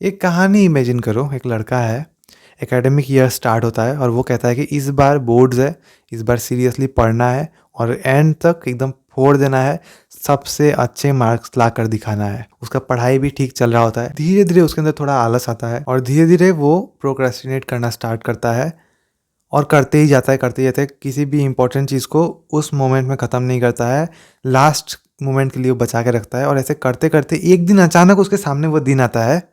एक कहानी इमेजिन करो, एक लड़का है, एकेडमिक ईयर स्टार्ट होता है और वो कहता है कि इस बार बोर्ड्स है, इस बार सीरियसली पढ़ना है और एंड तक एकदम फोड़ देना है, सबसे अच्छे मार्क्स ला कर दिखाना है। उसका पढ़ाई भी ठीक चल रहा होता है। धीरे धीरे उसके अंदर थोड़ा आलस आता है और धीरे धीरे वो प्रोक्रेस्टिनेट करना स्टार्ट करता है और करते ही जाता है, किसी भी इंपॉर्टेंट चीज़ को उस मोमेंट में ख़त्म नहीं करता है, लास्ट मोमेंट के लिए वो बचा के रखता है। और ऐसे करते करते एक दिन अचानक उसके सामने वो दिन आता है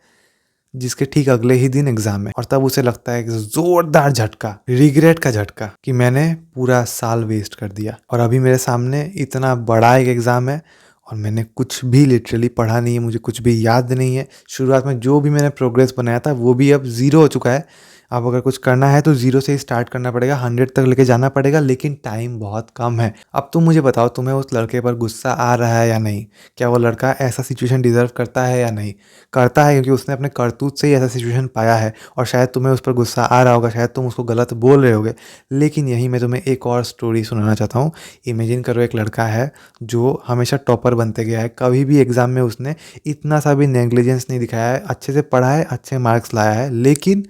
जिसके ठीक अगले ही दिन एग्जाम है और तब उसे लगता है एक जोरदार झटका, रिग्रेट का झटका कि मैंने पूरा साल वेस्ट कर दिया और अभी मेरे सामने इतना बड़ा एक एग्जाम है और मैंने कुछ भी लिटरली पढ़ा नहीं है, मुझे कुछ भी याद नहीं है। शुरुआत में जो भी मैंने प्रोग्रेस बनाया था वो भी अब ज़ीरो हो चुका है। अब अगर कुछ करना है तो ज़ीरो से ही स्टार्ट करना पड़ेगा, 100 तक लेके जाना पड़ेगा, लेकिन टाइम बहुत कम है। अब तुम मुझे बताओ, तुम्हें उस लड़के पर गुस्सा आ रहा है या नहीं? क्या वो लड़का ऐसा सिचुएशन डिज़र्व करता है या नहीं? करता है, क्योंकि उसने अपने करतूत से ही ऐसा सिचुएशन पाया है और शायद तुम्हें उस पर गुस्सा आ रहा होगा, शायद तुम उसको गलत बोल रहे होगे। लेकिन यही मैं तुम्हें एक और स्टोरी सुनाना चाहता हूँ। इमेजिन करो, एक लड़का है जो हमेशा टॉपर बनते गया है, कभी भी एग्ज़ाम में उसने इतना सा भी नेग्लिजेंस नहीं दिखाया है, अच्छे से पढ़ा है, अच्छे मार्क्स लाया है। लेकिन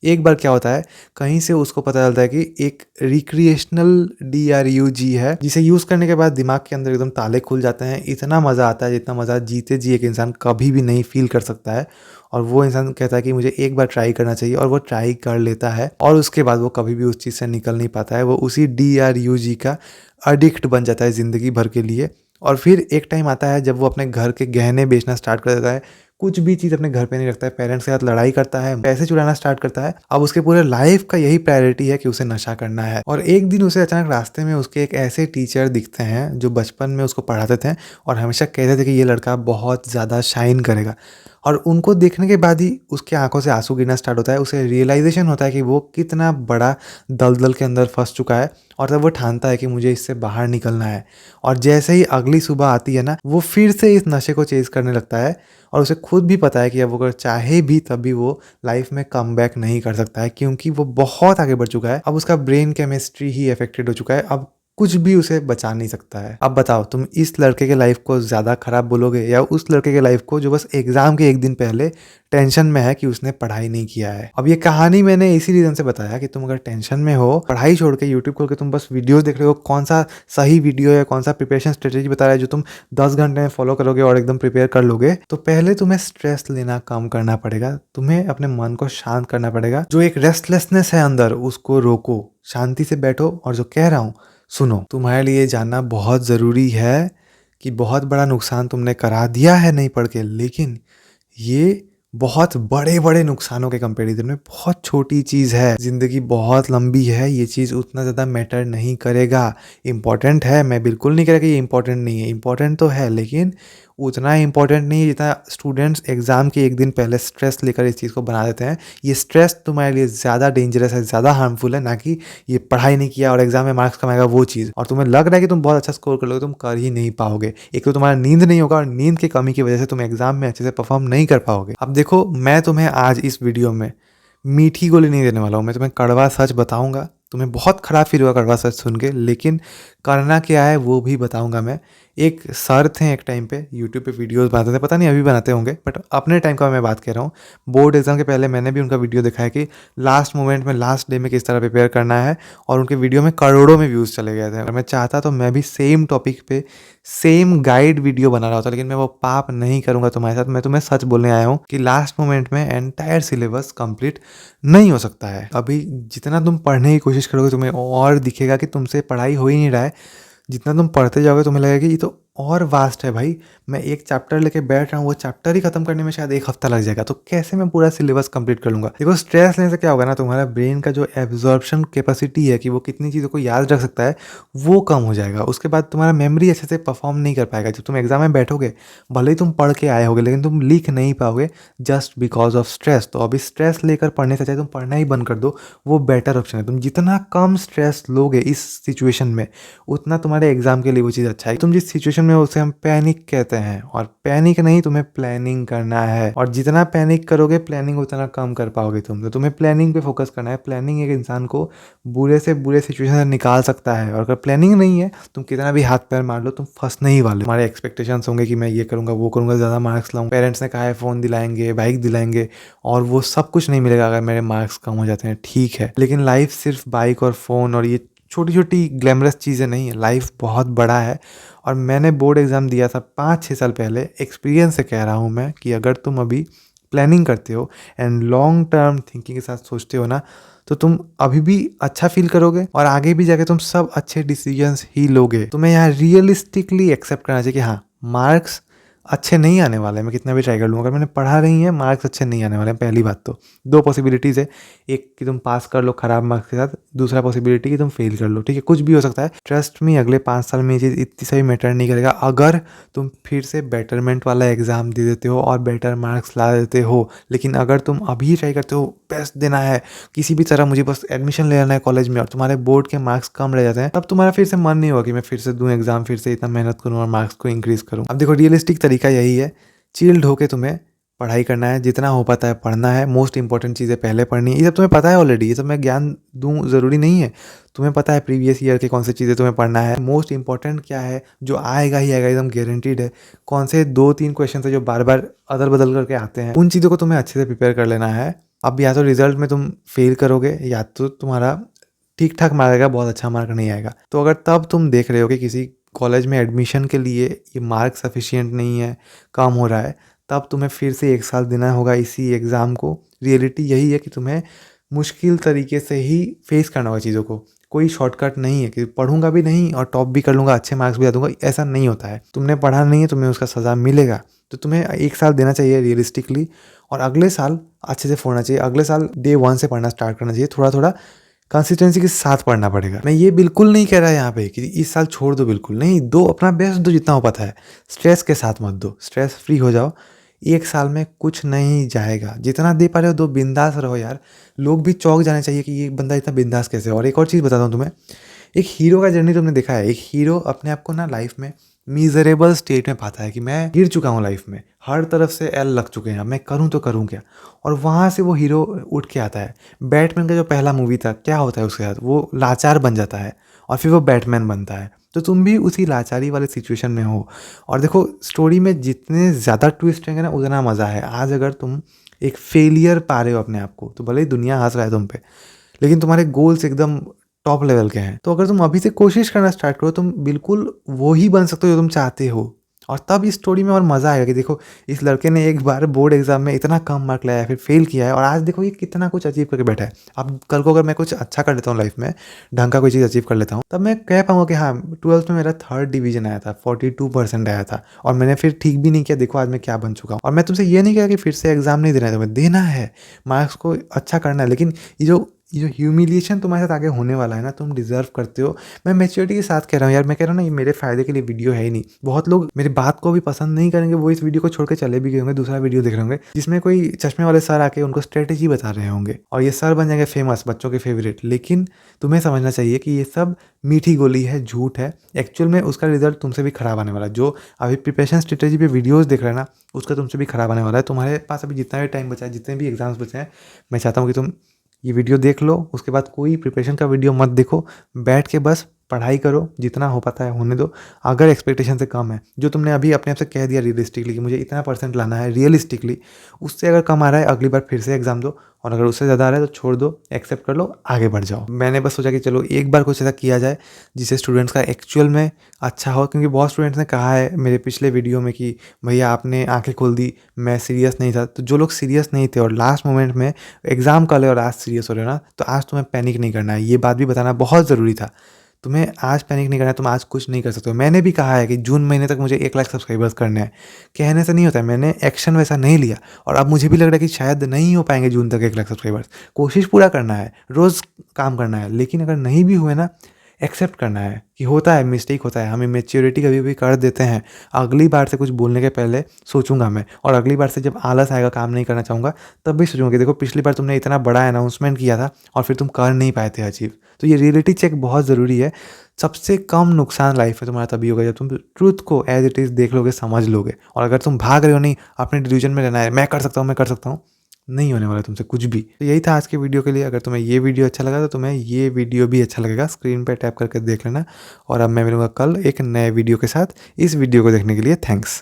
एक बार क्या होता है, कहीं से उसको पता चलता है कि एक रिक्रिएशनल DRUG है, जिसे यूज़ करने के बाद दिमाग के अंदर एकदम ताले खुल जाते हैं। इतना मज़ा आता है जितना मज़ा जीते जी एक इंसान कभी भी नहीं फील कर सकता है। और वो इंसान कहता है कि मुझे एक बार ट्राई करना चाहिए और वो ट्राई कर लेता है और उसके बाद वो कभी भी उस चीज़ से निकल नहीं पाता है। वो उसी DRUG का अडिक्ट बन जाता है ज़िंदगी भर के लिए। और फिर एक टाइम आता है जब वो अपने घर के गहने बेचना स्टार्ट कर देता है, कुछ भी चीज़ अपने घर पे नहीं रखता है, पेरेंट्स के साथ लड़ाई करता है, पैसे चुराना स्टार्ट करता है। अब उसके पूरे लाइफ का यही प्रायोरिटी है कि उसे नशा करना है। और एक दिन उसे अचानक रास्ते में उसके एक ऐसे टीचर दिखते हैं जो बचपन में उसको पढ़ाते थे और हमेशा कहते थे कि ये लड़का बहुत ज़्यादा शाइन करेगा। और उनको देखने के बाद ही उसकी आंखों से आंसू गिरना स्टार्ट होता है। उसे रियलाइजेशन होता है कि वो कितना बड़ा दलदल के अंदर फंस चुका है और तब वो ठानता है कि मुझे इससे बाहर निकलना है। और जैसे ही अगली सुबह आती है ना, वो फिर से इस नशे को चेज़ करने लगता है और उसे खुद भी पता है कि अब वो अगर चाहे भी तब भी वो लाइफ में कम बैक नहीं कर सकता है, क्योंकि वो बहुत आगे बढ़ चुका है। अब उसका ब्रेन केमिस्ट्री ही अफेक्टेड हो चुका है, अब कुछ भी उसे बचा नहीं सकता है। अब बताओ, तुम इस लड़के के लाइफ को ज़्यादा खराब बोलोगे या उस लड़के के लाइफ को जो बस एग्ज़ाम के एक दिन पहले टेंशन में है कि उसने पढ़ाई नहीं किया है? अब ये कहानी मैंने इसी रीज़न से बताया कि तुम अगर टेंशन में हो, पढ़ाई छोड़ के यूट्यूब खोल के तुम बस वीडियोस देख रहे हो, कौन सा सही वीडियो है, कौन सा प्रिपरेशन स्ट्रेटेजी बता रहा है जो तुम 10 घंटे में फॉलो करोगे और एकदम प्रिपेयर कर लोगे, तो पहले तुम्हें स्ट्रेस लेना कम करना पड़ेगा। तुम्हें अपने मन को शांत करना पड़ेगा। जो एक रेस्टलेसनेस है अंदर, उसको रोको, शांति से बैठो और जो कह रहा हूँ सुनो। तुम्हारे लिए जानना बहुत ज़रूरी है कि बहुत बड़ा नुकसान तुमने करा दिया है नहीं पढ़ के, लेकिन ये बहुत बड़े-बड़े नुकसानों के कंपैरिज़न में बहुत छोटी चीज़ है। ज़िंदगी बहुत लंबी है, ये चीज़ उतना ज़्यादा मैटर नहीं करेगा। इम्पोर्टेंट है, मैं बिल्कुल नहीं कह रहा कि ये इम्पोर्टेंट नहीं है, इम्पोर्टेंट तो है, लेकिन उतना इम्पोर्टेंट नहीं है जितना स्टूडेंट्स एग्ज़ाम के एक दिन पहले स्ट्रेस लेकर इस चीज़ को बना देते हैं। ये स्ट्रेस तुम्हारे लिए ज़्यादा डेंजरस है, ज़्यादा हार्मफुल है, ना कि ये पढ़ाई नहीं किया और एग्ज़ाम में मार्क्स कम आएगा वो चीज़। और तुम्हें लग रहा है कि तुम बहुत अच्छा स्कोर कर लोगे, तुम कर ही नहीं पाओगे। एक तो तुम्हारा नींद नहीं होगा और नींद की कमी की वजह से तुम एग्ज़ाम में अच्छे से परफ़ॉर्म नहीं कर पाओगे। अब देखो, मैं तुम्हें आज इस वीडियो में मीठी गोली नहीं देने वाला हूँ, मैं तुम्हें कड़वा सच बताऊँगा। तुम्हें बहुत ख़राब फ़ील होगा कड़वा सच सुन के, लेकिन करना क्या है वो भी बताऊँगा मैं। एक सर थे एक टाइम पे, यूट्यूब पे वीडियोस बनाते थे, पता नहीं अभी बनाते होंगे, बट अपने टाइम का मैं बात कर रहा हूँ। बोर्ड एग्ज़ाम के पहले मैंने भी उनका वीडियो देखा है कि लास्ट मोमेंट में, लास्ट डे में किस तरह प्रिपेयर करना है, और उनके वीडियो में करोड़ों में व्यूज़ चले गए थे। और मैं चाहता तो मैं भी सेम टॉपिक पे सेम गाइड वीडियो बना रहा होता, लेकिन मैं वो पाप नहीं करूँगा तुम्हारे साथ। मैं तुम्हें सच बोलने आया हूँ कि लास्ट मोमेंट में एंटायर सिलेबस कंप्लीट नहीं हो सकता है। अभी जितना तुम पढ़ने की कोशिश करोगे तुम्हें और दिखेगा कि तुमसे पढ़ाई हो ही नहीं रहा है। जितना तुम पढ़ते जाओगे तुम्हें लगेगा कि ये तो और वास्ट है भाई, मैं एक चैप्टर लेके बैठ रहा हूँ, वो चैप्टर ही खत्म करने में शायद 1 हफ्ता लग जाएगा, तो कैसे मैं पूरा सिलेबस कंप्लीट कर लूँगा? देखो, स्ट्रेस लेने से क्या होगा ना, तुम्हारा ब्रेन का जो एब्जॉर्प्शन कैपेसिटी है कि वो कितनी चीज़ों को याद रख सकता है, वो कम हो जाएगा। उसके बाद तुम्हारा मेमोरी अच्छे से परफॉर्म नहीं कर पाएगा। जब तुम एग्जाम में बैठोगे, भले ही तुम पढ़ के आए होगे, लेकिन तुम लिख नहीं पाओगे जस्ट बिकॉज ऑफ स्ट्रेस। तो अभी स्ट्रेस लेकर पढ़ने से चाहे तुम पढ़ना ही बंद कर दो, वो बेटर ऑप्शन है। तुम जितना कम स्ट्रेस लोगे इस सिचुएशन में, उतना तुम्हारे एग्जाम के लिए वो चीज़ अच्छा है। तुम जिस सिचुएशन सिचुएशन में उसे हम पैनिक कहते हैं। और पैनिक नहीं, तुम्हें प्लानिंग करना है। और जितना पैनिक करोगे प्लानिंग उतना कम कर पाओगे तुम। तो तुम्हें प्लानिंग पे फोकस करना है। प्लानिंग एक इंसान को बुरे से बुरे सिचुएशन से निकाल सकता है। और अगर प्लानिंग नहीं है, तुम कितना भी हाथ पैर मार लो, तुम फंसने ही वाले। हमारे एक्सपेक्टेशंस होंगे कि मैं ये करूंगा, वो करूंगा, ज़्यादा मार्क्स लाऊं, पेरेंट्स ने कहा है फ़ोन दिलाएंगे, बाइक दिलाएंगे, और वो सब कुछ नहीं मिलेगा अगर मेरे मार्क्स कम हो जाते हैं। ठीक है, लेकिन लाइफ सिर्फ बाइक और फ़ोन और ये छोटी छोटी ग्लैमरस चीज़ें नहीं है। लाइफ बहुत बड़ा है। और मैंने बोर्ड एग्ज़ाम दिया था 5-6 साल पहले। एक्सपीरियंस से कह रहा हूँ मैं कि अगर तुम अभी प्लानिंग करते हो एंड लॉन्ग टर्म थिंकिंग के साथ सोचते हो ना, तो तुम अभी भी अच्छा फील करोगे और आगे भी जाके तुम सब अच्छे डिसीजंस ही लोगे। तुम्हें यहाँ रियलिस्टिकली एक्सेप्ट करना चाहिए कि हाँ, मार्क्स अच्छे नहीं आने वाले हैं, मैं कितना भी ट्राई कर लूँगा, अगर मैंने पढ़ा नहीं है मार्क्स अच्छे नहीं आने वाले हैं। पहली बात तो 2 पॉसिबिलिटीज़ है, एक कि तुम पास कर लो खराब मार्क्स के साथ, दूसरा पॉसिबिलिटी कि तुम फेल कर लो। ठीक है, कुछ भी हो सकता है। ट्रस्ट मी, अगले 5 साल में ये चीज़ इतनी सही मैटर नहीं करेगा अगर तुम फिर से बेटरमेंट वाला एग्जाम दे देते हो और बेटर मार्क्स ला देते हो। लेकिन अगर तुम अभी ट्राई करते हो, बेस्ट देना है किसी भी तरह, मुझे बस एडमिशन ले लेना है कॉलेज में, और तुम्हारे बोर्ड के मार्क्स कम रह जाते हैं, तब तुम्हारा फिर से मन नहीं होगा कि मैं फिर से दूं एग्जाम, फिर से इतना मेहनत करूं और मार्क्स को इंक्रीज करूं। अब देखो, रियलिस्टिक तरीका यही है, चिल्ड होके तुम्हें पढ़ाई करना है, जितना हो पाता है पढ़ना है। मोस्ट इंपॉर्टेंट चीज़ें पहले पढ़नी है। ये सब तुम्हें पता है ऑलरेडी, ये सब मैं ज्ञान दूं ज़रूरी नहीं है। तुम्हें पता है प्रीवियस ईयर के कौन सी चीज़ें तुम्हें पढ़ना है। मोस्ट इंपॉर्टेंट क्या है, जो आएगा ही आएगा, एकदम गारंटीड है। कौन से 2-3 क्वेश्चन है जो बार बार अदल बदल करके आते हैं, उन चीज़ों को तुम्हें अच्छे से प्रिपेयर कर लेना है। अब या तो रिजल्ट में तुम फेल करोगे, या तो तुम्हारा ठीक ठाक मार्क आएगा, बहुत अच्छा मार्क नहीं आएगा। तो अगर तब तुम देख रहे हो कि किसी कॉलेज में एडमिशन के लिए ये मार्क सफिशिएंट नहीं है, कम हो रहा है, तब तुम्हें फिर से 1 साल देना होगा इसी एग्ज़ाम को। रियलिटी यही है कि तुम्हें मुश्किल तरीके से ही फेस करना होगा चीज़ों को। कोई शॉर्टकट नहीं है कि पढ़ूंगा भी नहीं और टॉप भी कर लूँगा, अच्छे मार्क्स भी ला दूंगा, ऐसा नहीं होता है। तुमने पढ़ा नहीं है, तुम्हें उसका सज़ा मिलेगा। तो तुम्हें 1 साल देना चाहिए रियलिस्टिकली, और अगले साल अच्छे से पढ़ना चाहिए। अगले साल डे 1 से पढ़ना स्टार्ट करना चाहिए। थोड़ा थोड़ा कंसिस्टेंसी के साथ पढ़ना पड़ेगा। मैं ये बिल्कुल नहीं कह रहा यहाँ पे कि इस साल छोड़ दो, बिल्कुल नहीं। दो, अपना बेस्ट दो जितना हो पाता है। स्ट्रेस के साथ मत दो, स्ट्रेस फ्री हो जाओ। 1 साल में कुछ नहीं जाएगा, जितना दे पा रहे हो दो, बिंदास रहो यार। लोग भी चौंक जाने चाहिए कि ये बंदा इतना बिंदास कैसे है। और एक और चीज़ बताता हूँ तुम्हें, एक हीरो का जर्नी तुमने देखा है। एक हीरो अपने आप को ना लाइफ में मिजरेबल स्टेट में पाता है कि मैं गिर चुका हूँ लाइफ में, हर तरफ से एल लग चुके हैं, अब मैं करूँ तो करूँ क्या। और वहाँ से वो हीरो उठ के आता है। बैटमैन का जो पहला मूवी था, क्या होता है उसके साथ, वो लाचार बन जाता है और फिर वो बैटमैन बनता है। तो तुम भी उसी लाचारी वाले सिचुएशन में हो। और देखो, स्टोरी में जितने ज़्यादा ट्विस्ट रहेंगे ना, उतना मज़ा है। आज अगर तुम एक फेलियर पा रहे हो अपने आप को, तो भले ही दुनिया हंस रहा है तुम पे, लेकिन तुम्हारे गोल्स एकदम टॉप लेवल के हैं। तो अगर तुम अभी से कोशिश करना स्टार्ट करो, तुम बिल्कुल वो ही बन सकते हो जो तुम चाहते हो। और तब इस स्टोरी में और मज़ा आएगा कि देखो, इस लड़के ने एक बार बोर्ड एग्जाम में इतना कम मार्क लाया, फिर फेल किया है, और आज देखो ये कितना कुछ अचीव करके बैठा है। अब कल को अगर मैं कुछ अच्छा कर लेता हूँ लाइफ में, ढंग का कोई चीज़ अचीव कर लेता हूँ, तब मैं कह पाऊंगा कि हाँ, 12th में मेरा 3rd डिवीजन आया था, 42% आया था, और मैंने फिर ठीक भी नहीं किया, देखो आज मैं क्या बन चुका हूँ। और मैं तुमसे ये नहीं कह कि फिर से एग्जाम नहीं देना है, तुम्हें देना है, मार्क्स को अच्छा करना है। लेकिन ये जो ह्यूमिलिएशन तुम्हारे साथ आगे होने वाला है ना, तुम डिजर्व करते हो। मैं मैच्योरिटी के साथ कह रहा हूँ यार, मैं कह रहा हूँ ना, ये मेरे फायदे के लिए वीडियो है ही नहीं। बहुत लोग मेरी बात को भी पसंद नहीं करेंगे, वो इस वीडियो को छोड़ के चले भी गए होंगे, दूसरा वीडियो देख रहे होंगे जिसमें कोई चश्मे वाले सर आके उनको स्ट्रेटेजी बता रहे होंगे, और ये सर बन जाएंगे फेमस, बच्चों के फेवरेट। लेकिन तुम्हें समझना चाहिए कि ये सब मीठी गोली है, झूठ है। एक्चुअल में उसका रिजल्ट तुमसे भी खराब आने वाला है। जो अभी प्रिपरेशन स्ट्रेटेजी पे वीडियोस देख रहे हैं ना, उसका तुमसे भी खराब आने वाला है। तुम्हारे पास अभी जितना भी टाइम बचा है, जितने भी एग्जाम्स बचे हैं, मैं चाहता हूँ कि तुम ये वीडियो देख लो, उसके बाद कोई प्रिपरेशन का वीडियो मत देखो। बैठ के बस पढ़ाई करो, जितना हो पाता है होने दो। अगर एक्सपेक्टेशन से कम है, जो तुमने अभी अपने आप से कह दिया रियलिस्टिकली कि मुझे इतना % लाना है, रियलिस्टिकली उससे अगर कम आ रहा है, अगली बार फिर से एग्जाम दो, और अगर उससे ज़्यादा आ रहा है तो छोड़ दो, एक्सेप्ट कर लो, आगे बढ़ जाओ। मैंने बस सोचा कि चलो एक बार कुछ ऐसा किया जाए जिससे स्टूडेंट्स का एक्चुअल में अच्छा हो, क्योंकि बहुत स्टूडेंट्स ने कहा है मेरे पिछले वीडियो में कि भैया आपने आंखें खोल दी, मैं सीरियस नहीं था। तो जो लोग सीरियस नहीं थे और लास्ट मोमेंट में एग्जाम का ले और आज सीरियस हो रहे हो ना, तो आज तुम्हें पैनिक नहीं करना है। ये बात भी बताना बहुत ज़रूरी था। तुम्हें आज पैनिक नहीं करना है, तुम आज कुछ नहीं कर सकते हो। मैंने भी कहा है कि जून महीने तक मुझे 1 लाख सब्सक्राइबर्स करने हैं। कहने से नहीं होता है, मैंने एक्शन वैसा नहीं लिया, और अब मुझे भी लग रहा है कि शायद नहीं हो पाएंगे जून तक 1 लाख सब्सक्राइबर्स। कोशिश पूरा करना है, रोज़ काम करना है, लेकिन अगर नहीं भी हुए ना, एक्सेप्ट करना है कि होता है, मिस्टेक होता है, हम इमेच्योरिटी कभी भी कर देते हैं। अगली बार से कुछ बोलने के पहले सोचूंगा मैं, और अगली बार से जब आलस आएगा, काम नहीं करना चाहूँगा, तब भी सोचूंगा कि देखो पिछली बार तुमने इतना बड़ा अनाउंसमेंट किया था और फिर तुम कर नहीं पाए थे अचीव। तो ये रियलिटी चेक बहुत ज़रूरी है। सबसे कम नुकसान लाइफ में तुम्हारा तभी होगा जब तुम ट्रूथ को एज इट इज़ देख लोगे, समझ लोगे। और अगर तुम भाग रहे हो, नहीं अपने डिल्यूजन में रहना है, मैं कर सकता हूँ, मैं कर सकता हूँ, नहीं होने वाला तुमसे कुछ भी। तो यही था आज के वीडियो के लिए। अगर तुम्हें ये वीडियो अच्छा लगा तो तुम्हें ये वीडियो भी अच्छा लगेगा, स्क्रीन पे टैप करके देख लेना। और अब मैं मिलूंगा कल एक नए वीडियो के साथ। इस वीडियो को देखने के लिए थैंक्स।